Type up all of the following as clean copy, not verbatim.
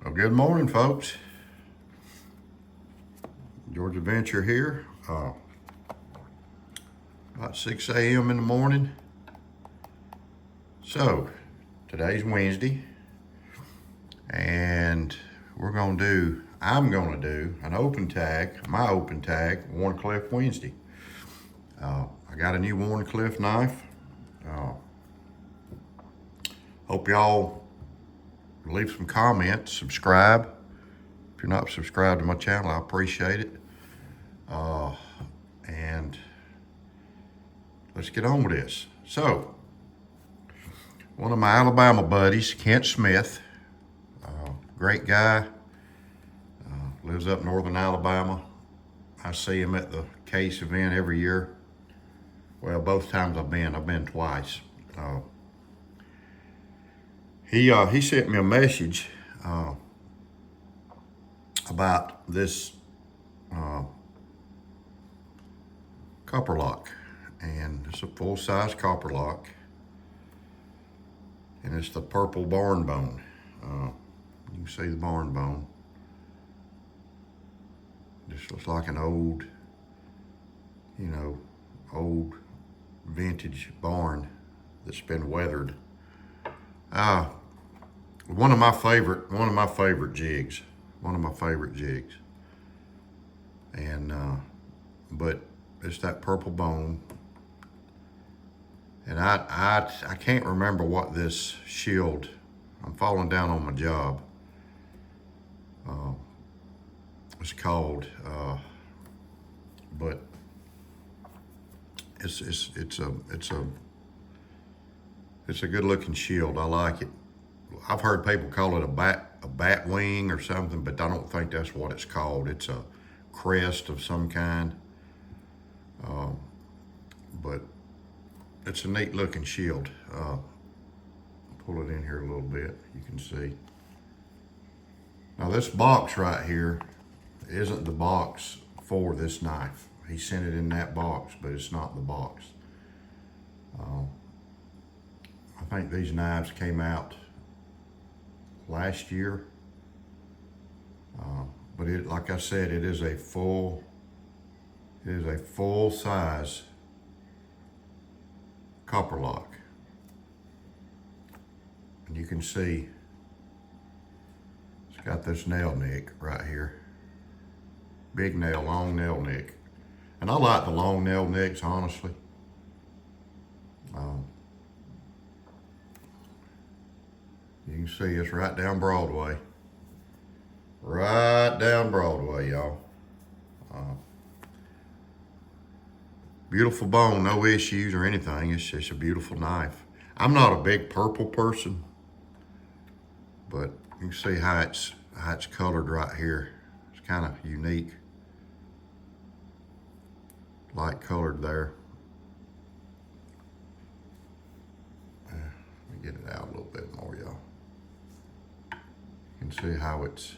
Well, good morning, folks. George Adventure here. About 6 a.m. in the morning. So, today's Wednesday, and I'm gonna do an open tag, my open tag, Wharncliff Wednesday. I got a new Wharncliff knife. Hope y'all leave some comments, subscribe. If you're not subscribed to my channel, I appreciate it. And let's get on with this. So, one of my Alabama buddies, Kent Smith, great guy, lives up northern Alabama. I see him at the Case event every year. Well, both times I've been twice. He sent me a message about this Copperlock, and it's a full-size Copperlock, and it's the purple barn bone. You can see the barn bone. This looks like an old vintage barn that's been weathered. One of my favorite jigs. And but it's that purple bone. And I can't remember what this shield, I'm falling down on my job, it's called, but it's a good looking shield. I like it. I've heard people call it a bat wing or something, but I don't think that's what it's called. It's a crest of some kind. But it's a neat looking shield. Pull it in here a little bit, you can see. Now this box right here isn't the box for this knife. He sent it in that box, but it's not the box. I think these knives came out last year. But like I said, it is a full-size Copperlock. And you can see it's got this nail nick right here. Big nail, long nail nick. And I like the long nail nicks, honestly. You can see it's right down Broadway. Right down Broadway, y'all. Beautiful bone, no issues or anything. It's just a beautiful knife. I'm not a big purple person, but you can see how it's colored right here. It's kind of unique. Light colored there. Let me get it out a little bit more, y'all. You can see how it's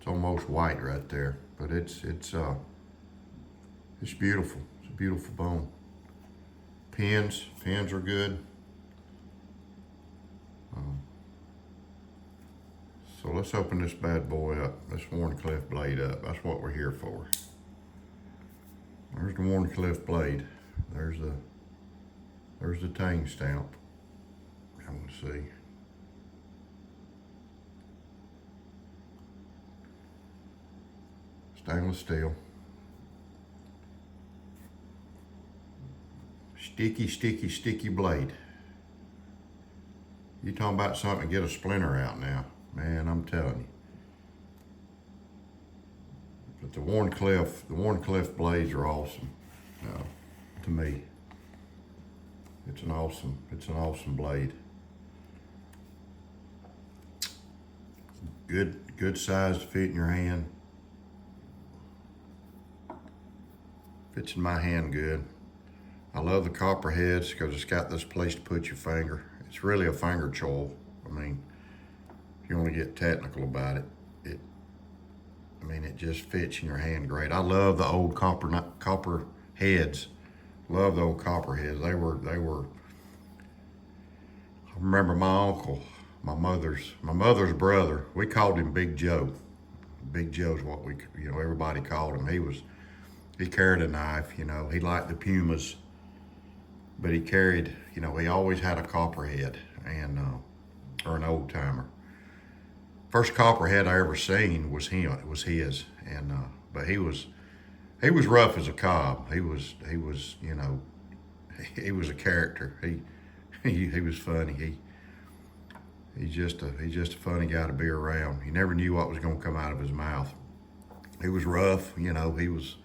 almost white right there, but it's beautiful. It's a beautiful bone. Pins are good. So let's open this bad boy up, this Wharncliff blade up. That's what we're here for. There's the Wharncliff blade. There's the tang stamp. I want to see. Stainless steel. Sticky blade. You talking about something to get a splinter out now. Man, I'm telling you. But the Wharncliff blades are awesome. To me. It's an awesome blade. Good size to fit in your hand. Fits in my hand good. I love the copper heads because it's got this place to put your finger. It's really a finger choil. I mean, if you want to get technical about it, it just fits in your hand great. I love the old copper heads. Love the old copper heads. They were. I remember my uncle my mother's brother. We called him Big Joe. Big Joe's what everybody called him. He carried a knife. He liked the Pumas, but he carried, he always had a copperhead and or an old timer. First copperhead I ever seen was him. It was his, and but he was rough as a cob. He was he was a character. He was funny. He's just a funny guy to be around. You never knew what was going to come out of his mouth. He was rough. He was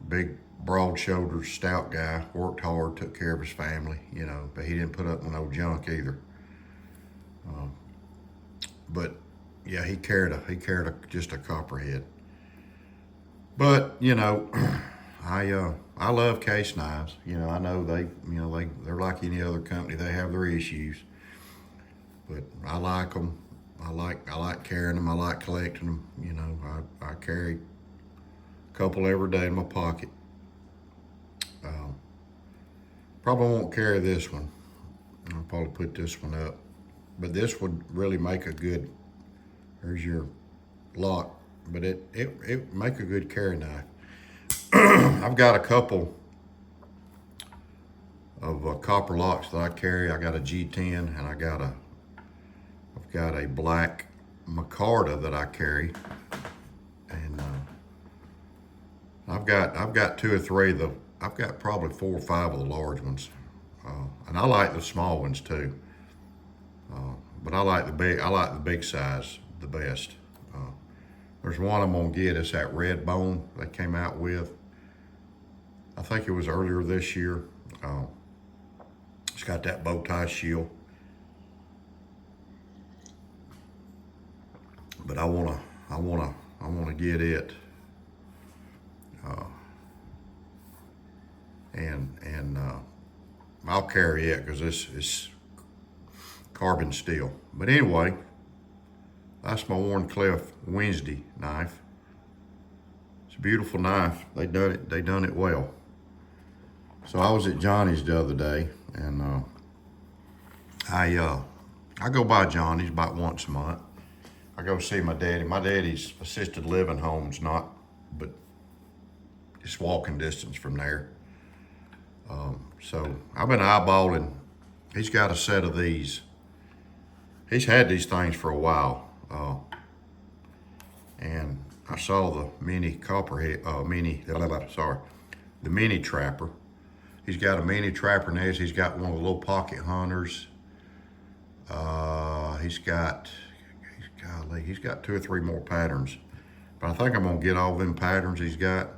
big, broad-shouldered, stout guy. Worked hard, took care of his family. But he didn't put up with no junk either. But yeah, he carried just a copperhead. But I love case knives. I know they're like any other company. They have their issues, but I like them. I like carrying them. I like collecting them. I carry a couple every day in my pocket. Probably won't carry this one. I'll probably put this one up, but this would really make a good. There's your lock, but it make a good carry knife. I've got a couple of Copperlocks that I carry. I got a G10 and I've got a black micarta that I carry, and I've got two or three of the. I've got probably 4 or 5 of the large ones, and I like the small ones too. But I like the big size the best. There's one I'm gonna get. It's that red bone they came out with. I think it was earlier this year. It's got that bow tie shield. But I wanna get it. And I'll carry it because it's carbon steel. But anyway, that's my Wharncliff Wednesday knife. It's a beautiful knife. They done it well. So I was at Johnny's the other day, and I go by Johnny's about once a month. I go see my daddy. My daddy's assisted living home's but it's walking distance from there. So I've been eyeballing. He's got a set of these. He's had these things for a while. And I saw the mini the mini trapper. He's got a mini trapper in this. He's got one of the little pocket hunters. He's got 2 or 3 more patterns. But I think I'm gonna get all them patterns he's got.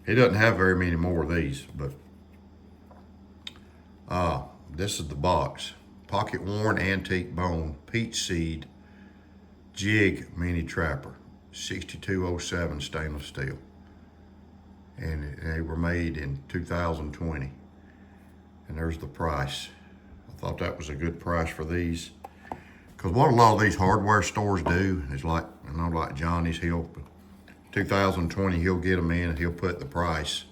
He doesn't have very many more of these, but this is the box. Pocket worn antique bone peach seed jig mini trapper, 6207 stainless steel. And they were made in 2020. And there's the price. I thought that was a good price for these. Because what a lot of these hardware stores do is like Johnny's, 2020, he'll get them in and he'll put the price.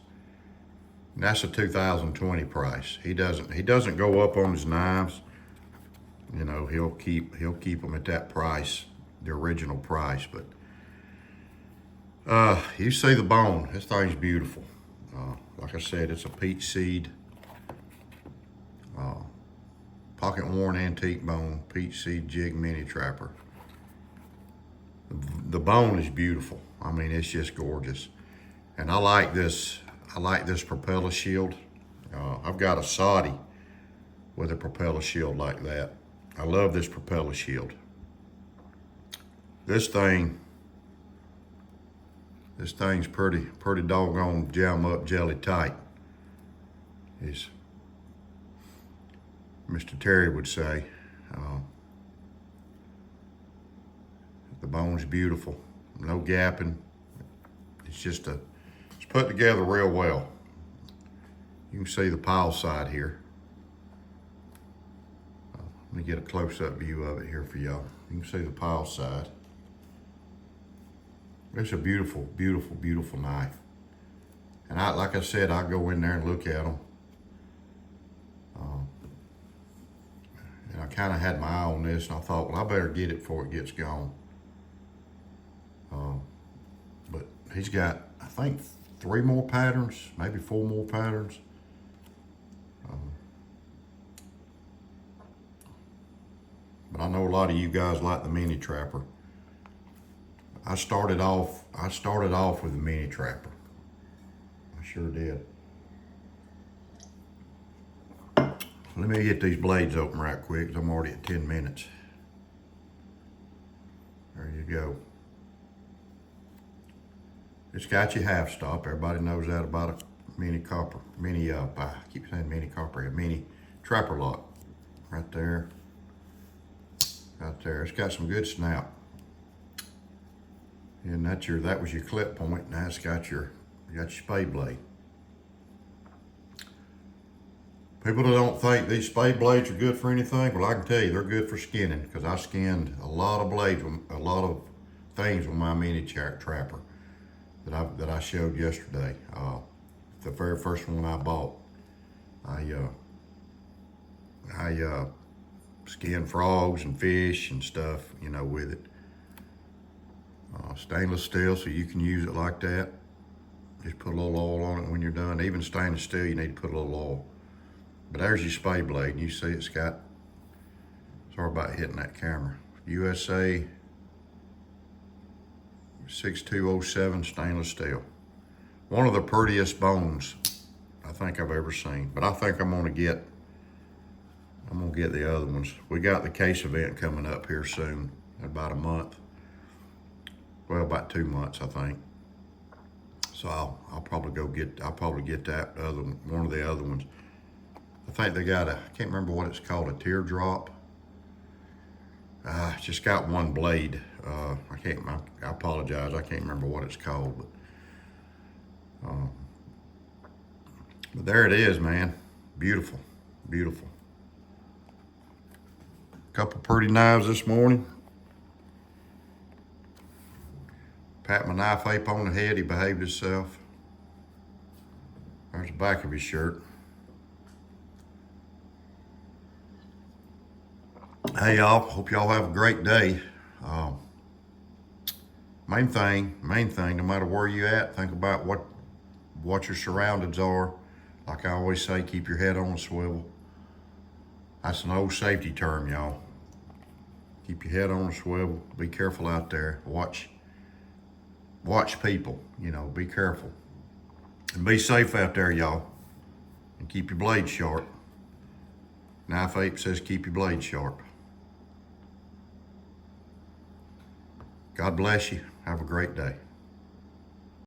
And that's a 2020 price. He doesn't go up on his knives. He'll keep them at that price, the original price. But you see the bone. This thing's beautiful. Like I said, it's a peach seed, pocket worn antique bone, peach seed jig mini trapper. The bone is beautiful. I mean, it's just gorgeous. And I like this propeller shield. I've got a Saudi with a propeller shield like that. I love this propeller shield. This thing's pretty doggone jam up jelly tight, as Mr. Terry would say. The bone's beautiful, no gapping. It's put together real well. You can see the pile side here. Let me get a close-up view of it here for y'all. You can see the pile side. It's a beautiful, beautiful, beautiful knife. And like I said, I go in there and look at them. And I kind of had my eye on this, and I thought, well, I better get it before it gets gone. But he's got, I think, 3 more patterns, maybe 4 more patterns. But I know a lot of you guys like the mini trapper. I started off with the mini trapper. I sure did. Let me get these blades open right quick, 'cause I'm already at 10 minutes. There you go. It's got your half stop. Everybody knows that about a mini I keep saying mini copper, a mini trapper lock. Right there. Right there. It's got some good snap. And that was your clip point. Now it's got your spade blade. People that don't think these spade blades are good for anything, well, I can tell you they're good for skinning, because I skinned a lot of blades, a lot of things with my mini trapper that I showed yesterday. The very first one I bought, I skinned frogs and fish and stuff, you know, with it. Stainless steel, so you can use it like that. Just put a little oil on it when you're done. Even stainless steel, you need to put a little oil. But there's your spade blade, and you see it's got, sorry about hitting that camera, USA 6207 stainless steel. One of the prettiest bones I think I've ever seen. But I think I'm gonna get the other ones. We got the case event coming up here soon, in about a month. Well, about 2 months, I think. So I'll probably get that other one of the other ones. I think they got I can't remember what it's called, a teardrop. It's just got one blade. I apologize, I can't remember what it's called, but there it is, man. Beautiful, beautiful. Couple pretty knives this morning. Pat my knife ape on the head, he behaved himself. There's the back of his shirt. Hey y'all, hope y'all have a great day. Main thing, no matter where you at, think about what your surroundings are. Like I always say, keep your head on a swivel. That's an old safety term, y'all. Keep your head on a swivel. Be careful out there. Watch people, you know, be careful. And be safe out there, y'all. And keep your blade sharp. Knife Ape says keep your blade sharp. God bless you. Have a great day.